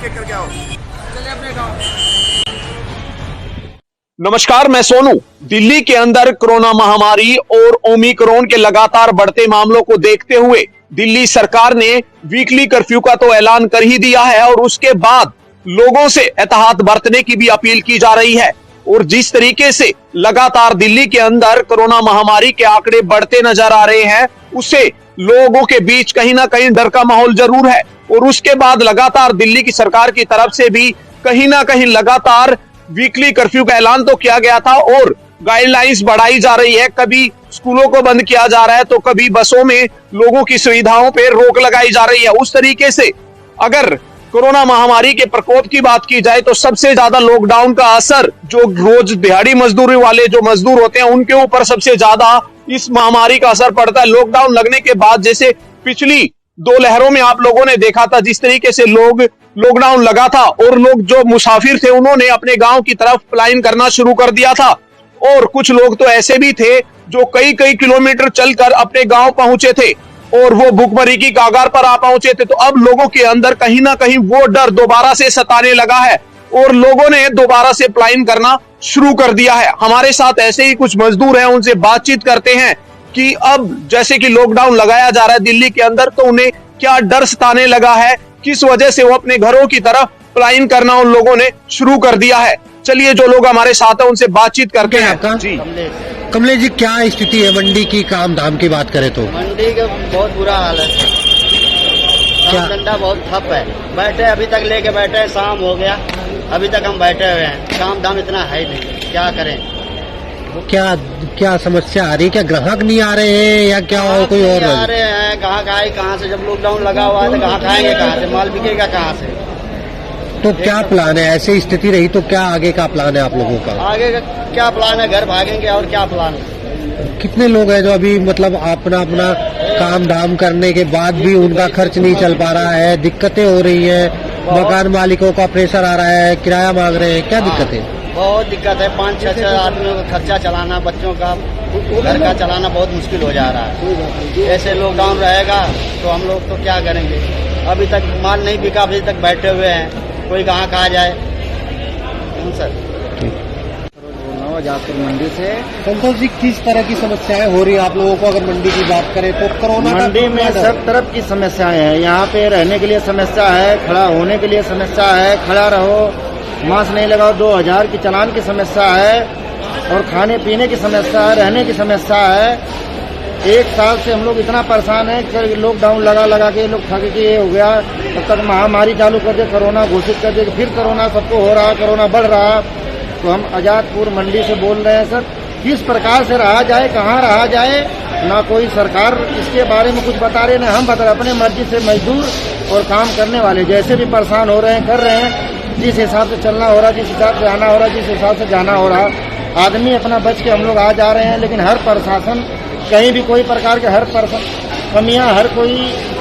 एक एक करके आओ, चले अपने गाँव। नमस्कार, मैं सोनू। दिल्ली के अंदर कोरोना महामारी और ओमिक्रॉन के लगातार बढ़ते मामलों को देखते हुए दिल्ली सरकार ने वीकली कर्फ्यू का तो ऐलान कर ही दिया है और उसके बाद लोगों से एहतियात बरतने की भी अपील की जा रही है। और जिस तरीके से लगातार दिल्ली के अंदर कोरोना महामारी के आंकड़े बढ़ते नजर आ रहे हैं, उससे लोगों के बीच कहीं ना कहीं डर का माहौल जरूर है। और उसके बाद लगातार दिल्ली की सरकार की तरफ से भी कहीं ना कहीं लगातार वीकली कर्फ्यू का ऐलान तो किया गया था और गाइडलाइंस बढ़ाई जा रही है। कभी स्कूलों को बंद किया जा रहा है तो कभी बसों में लोगों की सुविधाओं पे रोक लगाई जा रही है। उस तरीके से अगर कोरोना महामारी के प्रकोप की बात की जाए तो सबसे ज्यादा लॉकडाउन का असर जो रोज दिहाड़ी मजदूरी वाले जो मजदूर होते हैं उनके ऊपर सबसे ज्यादा इस महामारी का असर पड़ता है। लॉकडाउन लगने के बाद जैसे पिछली 2 लहरों में आप लोगों ने देखा था जिस तरीके से लोग लॉकडाउन लगा था और लोग जो मुसाफिर थे उन्होंने अपने गांव की तरफ पलायन करना शुरू कर दिया था। और कुछ लोग तो ऐसे भी थे जो कई कई किलोमीटर चलकर अपने गांव पहुंचे थे और वो भुखमरी की कगार पर आ पहुंचे थे। तो अब लोगों के अंदर कहीं ना कहीं वो डर दोबारा से सताने लगा है और लोगों ने दोबारा से पलायन करना शुरू कर दिया है। हमारे साथ ऐसे ही कुछ मजदूर हैं, उनसे बातचीत करते हैं कि अब जैसे कि लॉकडाउन लगाया जा रहा है दिल्ली के अंदर तो उन्हें क्या डर सताने लगा है, किस वजह से वो अपने घरों की तरफ पलायन करना उन लोगों ने शुरू कर दिया है। चलिए जो लोग हमारे साथ हैं उनसे बातचीत करते हैं। जी कमलेश जी, क्या स्थिति है मंडी की? काम धाम की बात करें तो मंडी का बहुत बुरा हाल है। काम धंधा बहुत ठप है। बैठे अभी तक लेके बैठे, शाम हो गया अभी तक हम बैठे हुए हैं। काम धाम इतना है नहीं, क्या करें? क्या क्या समस्या आ रही है? क्या ग्राहक नहीं आ रहे हैं या क्या कोई और आ रहे हैं? ग्राहक आए कहाँ से? जब लॉकडाउन लगा हुआ है तो ग्राहक आएंगे कहाँ से? माल बिकेगा कहाँ से? तो क्या प्लान है? ऐसी स्थिति रही तो क्या आगे का प्लान है आप लोगों का? आगे का क्या प्लान है? घर भागेंगे और क्या प्लान है? कितने लोग हैं जो अभी मतलब अपना अपना काम धाम करने के बाद भी उनका खर्च नहीं चल पा रहा है, दिक्कतें हो रही है, मकान मालिकों का प्रेशर आ रहा है, किराया मांग रहे हैं, क्या दिक्कत है? बहुत दिक्कत है। 5-6 आदमियों का खर्चा चलाना, बच्चों का घर का चलाना बहुत मुश्किल हो जा रहा है। ऐसे लॉकडाउन रहेगा तो हम लोग तो क्या करेंगे? अभी तक माल नहीं बिका, अभी तक बैठे हुए हैं। कोई ग्राहक आ जाए सर। जापुर मंडी से। संतोष जी, किस तरह की समस्याएं हो रही है आप लोगों को? अगर मंडी की बात करें तो कोरोना मंडी में सब तरफ की समस्याएं हैं। यहाँ पे रहने के लिए समस्या है, खड़ा होने के लिए समस्या है, खड़ा रहो, मास्क नहीं लगाओ 2000 की चालान की समस्या है और खाने पीने की समस्या है, रहने की समस्या है। 1 साल से हम लोग इतना परेशान है कि लॉकडाउन लगा के लोग थक के ये हो गया। तब तक महामारी चालू कर दे, कोरोना घोषित कर दे, फिर कोरोना सबको हो रहा, कोरोना बढ़ रहा। तो हम आजादपुर मंडी से बोल रहे हैं सर, किस प्रकार से रहा जाए, कहाँ रहा जाए? ना कोई सरकार इसके बारे में कुछ बता रहे, ना हम बता रहे। अपने मर्जी से मजदूर और काम करने वाले जैसे भी परेशान हो रहे हैं, कर रहे हैं। जिस हिसाब से चलना हो रहा, जिस हिसाब से आना हो रहा, जिस हिसाब से जाना हो रहा, आदमी अपना बच के हम लोग आ जा रहे हैं। लेकिन हर प्रशासन कहीं भी कोई प्रकार के हर कमियां, हर कोई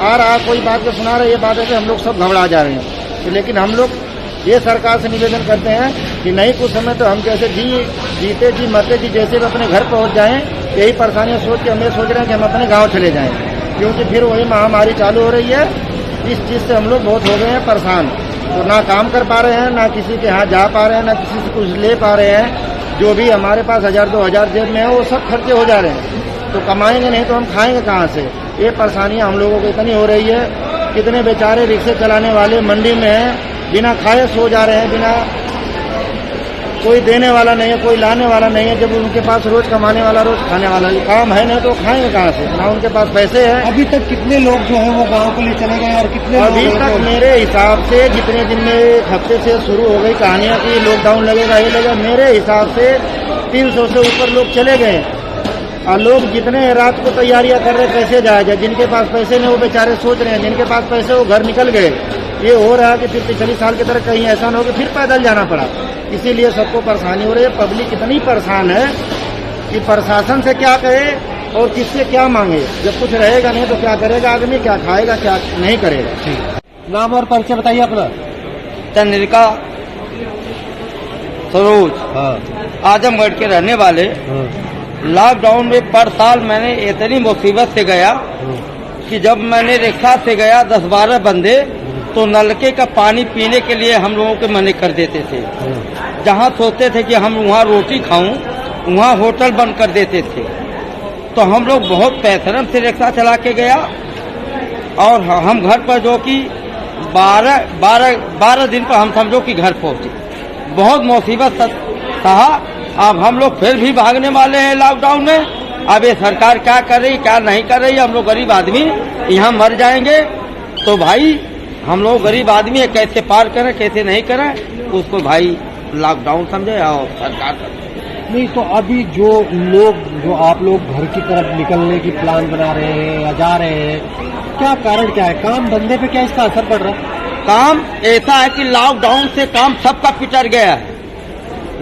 आ रहा, कोई बात को सुना रहा, ये बात है कि हम लोग सब घबरा जा रहे हैं। तो लेकिन हम लोग ये सरकार से निवेदन करते हैं कि नहीं, कुछ समय तो हम जैसे जीते जी मरते जी जैसे भी अपने घर पहुंच जाएं। यही परेशानियां सोच के हम ये सोच रहे हैं कि हम अपने गांव चले जाएं, क्योंकि फिर वही महामारी चालू हो रही है। इस चीज से हम लोग बहुत हो गए हैं परेशान। तो ना काम कर पा रहे हैं, ना किसी के यहाँ जा पा रहे हैं, ना किसी से कुछ ले पा रहे हैं। जो भी हमारे पास 1000-2000 जेब में है वो सब खर्चे हो जा रहे हैं। तो कमाएंगे नहीं तो हम खाएंगे कहाँ से? ये परेशानियां हम लोगों को इतनी हो रही है। कितने बेचारे रिक्शे चलाने वाले मंडी में हैं, बिना खाए सो जा रहे हैं, बिना कोई देने वाला नहीं है, कोई लाने वाला नहीं है। जब उनके पास रोज कमाने वाला, रोज खाने वाला काम है नहीं तो खाएंगे कहाँ से? ना उनके पास पैसे हैं। अभी तक कितने लोग जो है वो गांव के लिए चले गए और कितने अभी तक मेरे हिसाब से जितने दिन में 1 हफ्ते से शुरू हो गई कहानियां कि लॉकडाउन लगेगा, ये लगेगा, मेरे हिसाब से 300 से ऊपर लोग चले गए। और लोग जितने रात को तैयारियां कर रहे कैसे जाया जाए, जिनके पास पैसे नहीं वो बेचारे सोच रहे हैं, जिनके पास पैसे वो घर निकल गए। ये हो रहा है कि फिर पिछले साल की तरह कहीं ऐसा न हो कि फिर पैदल जाना पड़ा। इसीलिए सबको परेशानी हो रही है। पब्लिक इतनी परेशान है कि प्रशासन से क्या कहे और किससे क्या मांगे। जब कुछ रहेगा नहीं तो क्या करेगा आदमी, क्या खाएगा, क्या नहीं करेगा। नाम और परिचय बताइए अपना। चंद्रिका सरोज, आजमगढ़ के रहने वाले। लॉकडाउन में पर साल मैंने इतनी मुसीबत से गया कि जब मैंने रिक्शा से गया 10-12 बंदे तो नलके का पानी पीने के लिए हम लोगों के मना कर देते थे। जहाँ सोचते थे कि हम वहाँ रोटी खाऊं, वहाँ होटल बंद कर देते थे। तो हम लोग बहुत पैथरम से रिक्शा चला के गया और हम घर पर जो कि 12 दिन पर हम समझो कि घर पहुंचे। बहुत मुसीबत सहा। अब हम लोग फिर भी भागने वाले हैं लॉकडाउन में। अब ये सरकार क्या कर रही क्या नहीं कर रही, हम लोग गरीब आदमी यहाँ मर जाएंगे। तो भाई हम लोग गरीब आदमी है, कैसे पार करें कैसे नहीं करें, उसको भाई लॉकडाउन समझे और सरकार नहीं। तो अभी जो आप लोग घर की तरफ निकलने की प्लान बना रहे हैं या जा रहे हैं, क्या कारण क्या है? काम धंधे पे क्या इसका असर पड़ रहा है? काम ऐसा है कि लॉकडाउन से काम सबका पिटर गया है।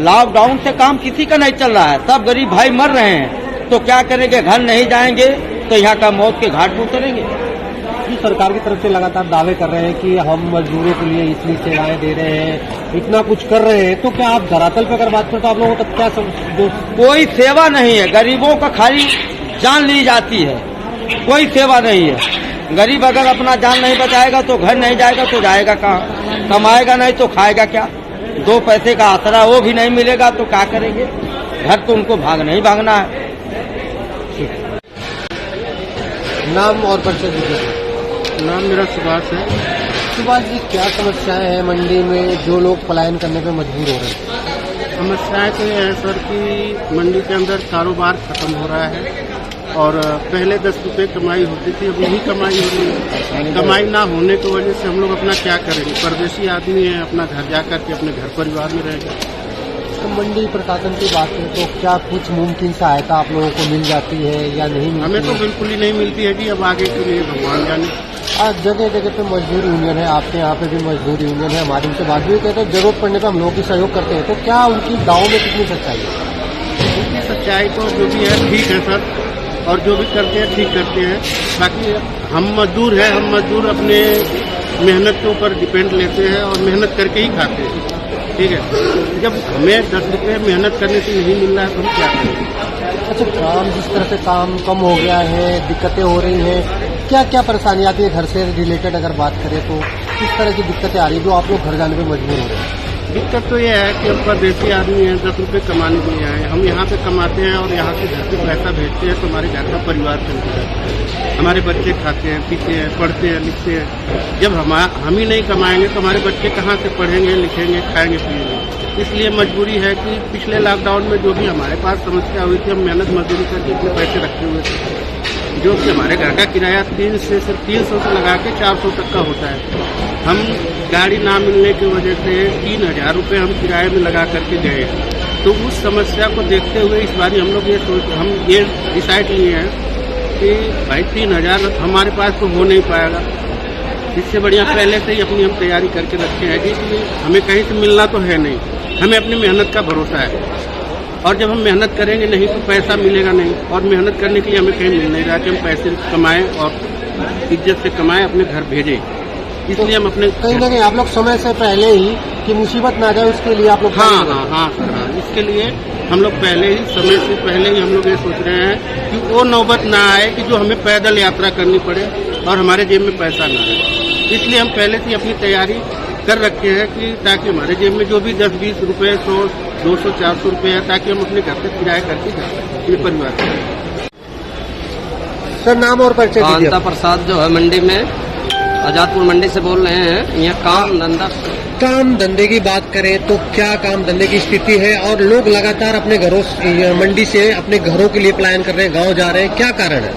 लॉकडाउन से काम किसी का नहीं चल रहा है, सब गरीब भाई मर रहे हैं। तो क्या करेंगे, घर नहीं जाएंगे तो यहाँ का मौत के घाट पर उतरेंगे। जी, सरकार की तरफ से लगातार दावे कर रहे हैं कि हम मजदूरों के लिए इतनी सेवाएं दे रहे हैं, इतना कुछ कर रहे हैं। तो क्या आप धरातल पे अगर बात करें तो आप लोगों तक क्या कोई सेवा नहीं है। गरीबों का खाली जान ली जाती है, कोई सेवा नहीं है। गरीब अगर अपना जान नहीं बचाएगा तो घर नहीं जाएगा तो जाएगा कहाँ, कमाएगा नहीं तो खाएगा क्या? 2 पैसे का आसरा वो भी नहीं मिलेगा तो क्या करेंगे? घर तो उनको भागना है। नाम और परिचय दीजिए। नाम मेरा सुभाष है। सुभाष जी, क्या समस्याएं हैं मंडी में जो लोग पलायन करने पे मजबूर हो रहे हैं? समस्याएं तो ये है सर कि मंडी के अंदर कारोबार खत्म हो रहा है और पहले 10 रुपये कमाई होती थी, अब यही कमाई हो रही है। कमाई ना होने की वजह से हम लोग अपना क्या करेंगे? परदेशी आदमी है, अपना घर जा करके अपने घर परिवार में रहेंगे। तो मंडी प्रशासन की बात करें तो क्या कुछ मुमकिन सहायता आप लोगों को मिल जाती है या नहीं मिलती? हमें तो बिल्कुल ही नहीं मिलती है जी। अब आगे के लिए भगवान जाने। आज जगह जगह पे मजदूर यूनियन है, आपके यहाँ पे भी मजदूर यूनियन है, हमारे उनसे बात भी कहते हैं जरूरत पड़ने पर हम लोगों की सहयोग करते हैं। तो क्या उनकी दाव में कितनी सच्चाई है? उनकी सच्चाई तो जो भी है ठीक है सर, और जो भी करते हैं ठीक करते हैं। बाकी हम मजदूर हैं, हम मजदूर अपने मेहनत के ऊपर डिपेंड लेते हैं और मेहनत करके ही खाते हैं। ठीक है, जब हमें 10 रुपये मेहनत करने से नहीं मिल रहा है तो हम क्या करें? अच्छा, काम जिस तरह से काम कम हो गया है, दिक्कतें हो रही हैं, क्या क्या परेशानी आती है घर से रिलेटेड अगर बात करें तो किस तरह की दिक्कतें आ रही है जो आप लोग घर जाने पे मजबूर हो रहे हैं? दिक्कत तो यह है कि हम परदेशी आदमी हैं, 10 रुपये कमाने के लिए आए। हम यहाँ पे कमाते हैं और यहाँ से घर पे पैसा भेजते हैं तो हमारे घर का परिवार चलता है। हमारे बच्चे खाते हैं, पीते हैं, पढ़ते हैं, लिखते हैं। जब हम ही नहीं कमाएंगे तो हमारे बच्चे कहाँ से पढ़ेंगे, लिखेंगे, खाएंगे, पिएंगे? इसलिए मजबूरी है कि पिछले लॉकडाउन में जो भी हमारे पास समस्या हुई थी, हम मेहनत मजदूरी करके इतने पैसे रखे हुए थे जो कि हमारे घर का किराया 300 से लगा के 400 तक का होता है। हम गाड़ी ना मिलने की वजह से 3000 रुपये हम किराए में लगा करके गए। तो उस समस्या को देखते हुए इस बार हम ये डिसाइड लिए हैं कि भाई 3000 हमारे पास तो हो नहीं पाएगा। इससे बढ़िया पहले से ही अपनी हम तैयारी करके रखे हैं कि हमें कहीं से मिलना तो है नहीं, हमें अपनी मेहनत का भरोसा है। और जब हम मेहनत करेंगे नहीं तो पैसा मिलेगा नहीं, और मेहनत करने के लिए हमें कहीं मिल नहीं रहा कि हम पैसे कमाएं और इज्जत से कमाएं, अपने घर भेजें। इसलिए हम अपने कहीं ना कहीं आप लोग समय से पहले ही कि मुसीबत ना जाए उसके लिए आप लोग हाँ सर, इसके लिए हम लोग पहले ही समय से पहले ही हम लोग ये सोच रहे हैं कि वो नौबत ना आए कि जो हमें पैदल यात्रा करनी पड़े और हमारे जेब में पैसा ना आए। इसलिए हम पहले से अपनी तैयारी कर रखे हैं कि ताकि हमारे जेब में जो भी 10-20 रुपये, 100, 200, 400 रुपये है, ताकि हम अपने घर से किराया करके अपने परिवार से। सर, नाम और परिचय दीजिए। कांता प्रसाद जो है मंडी में आजादपुर मंडी से बोल रहे हैं। यहाँ काम धंधे की बात करें तो क्या काम धंधे की स्थिति है? और लोग लगातार अपने घरों मंडी से अपने घरों के लिए पलायन कर रहे हैं, गांव जा रहे हैं, क्या कारण है?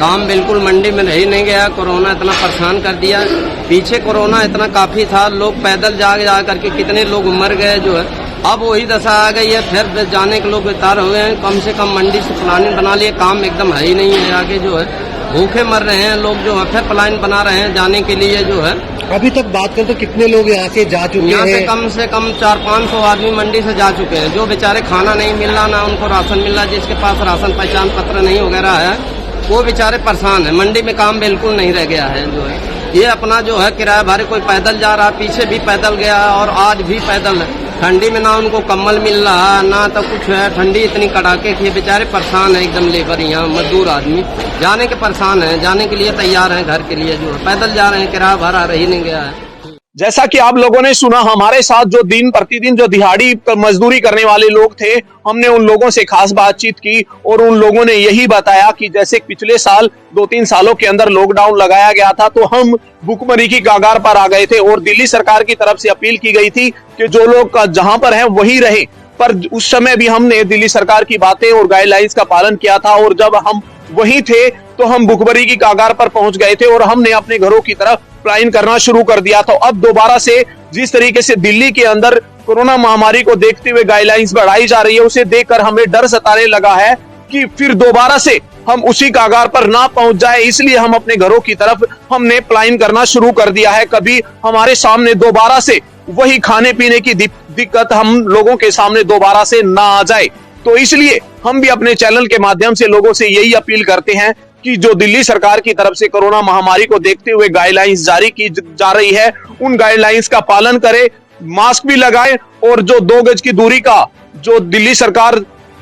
काम बिल्कुल मंडी में रह ही नहीं गया। कोरोना इतना परेशान कर दिया। पीछे कोरोना इतना काफी था, लोग पैदल जा करके कितने लोग मर गए जो है। अब वही दशा आ गई है, फिर जाने के लोग बेकार हो गए हैं। कम से कम मंडी से प्लानिंग बना लिए, काम एकदम है ही नहीं है। आगे जो है भूखे मर रहे हैं लोग, जो है फिर प्लान बना रहे हैं जाने के लिए जो है। अभी तक बात करें तो कितने लोग यहाँ से जा चुके हैं? यहाँ से कम 400-500 आदमी मंडी से जा चुके हैं। जो बेचारे खाना नहीं मिल रहा, ना उनको राशन मिल रहा, जिसके पास राशन पहचान पत्र नहीं वगैरह है वो बेचारे परेशान है। मंडी में काम बिल्कुल नहीं रह गया है जो है। ये अपना जो है किराया भाड़े, कोई पैदल जा रहा, पीछे भी पैदल गया और आज भी पैदल है। ठंडी में ना उनको कम्बल मिल रहा ना तो कुछ है। ठंडी इतनी कड़ाके की, बेचारे परेशान है एकदम। लेबर यहाँ मजदूर आदमी जाने के परेशान है, जाने के लिए तैयार है घर के लिए, जो है पैदल जा रहे हैं, किराया भरा रही नहीं गया है। जैसा कि आप लोगों ने सुना, हमारे साथ जो दिन प्रतिदिन जो दिहाड़ी मजदूरी करने वाले लोग थे, हमने उन लोगों से खास बातचीत की और उन लोगों ने यही बताया कि जैसे पिछले साल 2-3 सालों के अंदर लॉकडाउन लगाया गया था तो हम भुखमरी की कगार पर आ गए थे और दिल्ली सरकार की तरफ से अपील की गई थी कि जो लोग जहां पर हैं वही रहे। पर उस समय भी हमने दिल्ली सरकार की बातें और गाइडलाइंस का पालन किया था और जब हम वहीं थे तो हम भुखमरी की कगार पर पहुंच गए थे और हमने अपने घरों की तरफ पलायन करना शुरू कर दिया था। अब दोबारा से जिस तरीके से दिल्ली के अंदर कोरोना महामारी को देखते हुए गाइडलाइंस बढ़ाई जा रही है, उसे देखकर हमें डर सताने लगा है कि फिर दोबारा से हम उसी कगार पर ना पहुंच जाए। इसलिए हम अपने घरों की तरफ हमने पलायन करना शुरू कर दिया है। कभी हमारे सामने दोबारा से वही खाने पीने की दिक्कत हम लोगों के सामने दोबारा से ना आ जाए। तो इसलिए हम भी अपने चैनल के माध्यम से लोगों से यही अपील करते हैं कि जो दिल्ली सरकार की तरफ से कोरोना महामारी को देखते हुए गाइडलाइंस जारी की जा रही है, उन गाइडलाइंस का पालन करें, मास्क भी लगाएं और जो 2 गज की दूरी का जो दिल्ली सरकार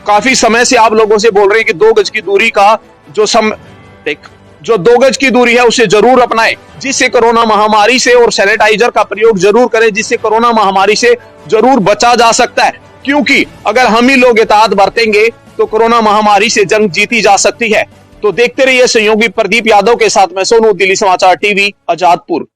काफी समय से आप लोगों से बोल रही है कि 2 गज की दूरी का जो 2 गज की दूरी है उसे जरूर अपनाएं, जिससे कोरोना महामारी से, और सैनिटाइजर का प्रयोग जरूर करें जिससे कोरोना महामारी से जरूर बचा जा सकता है। क्योंकि अगर हम ही लोग एहतियात बरतेंगे तो कोरोना महामारी से जंग जीती जा सकती है। तो देखते रहिए सहयोगी प्रदीप यादव के साथ मैं सोनू, दिल्ली समाचार टीवी, आजादपुर।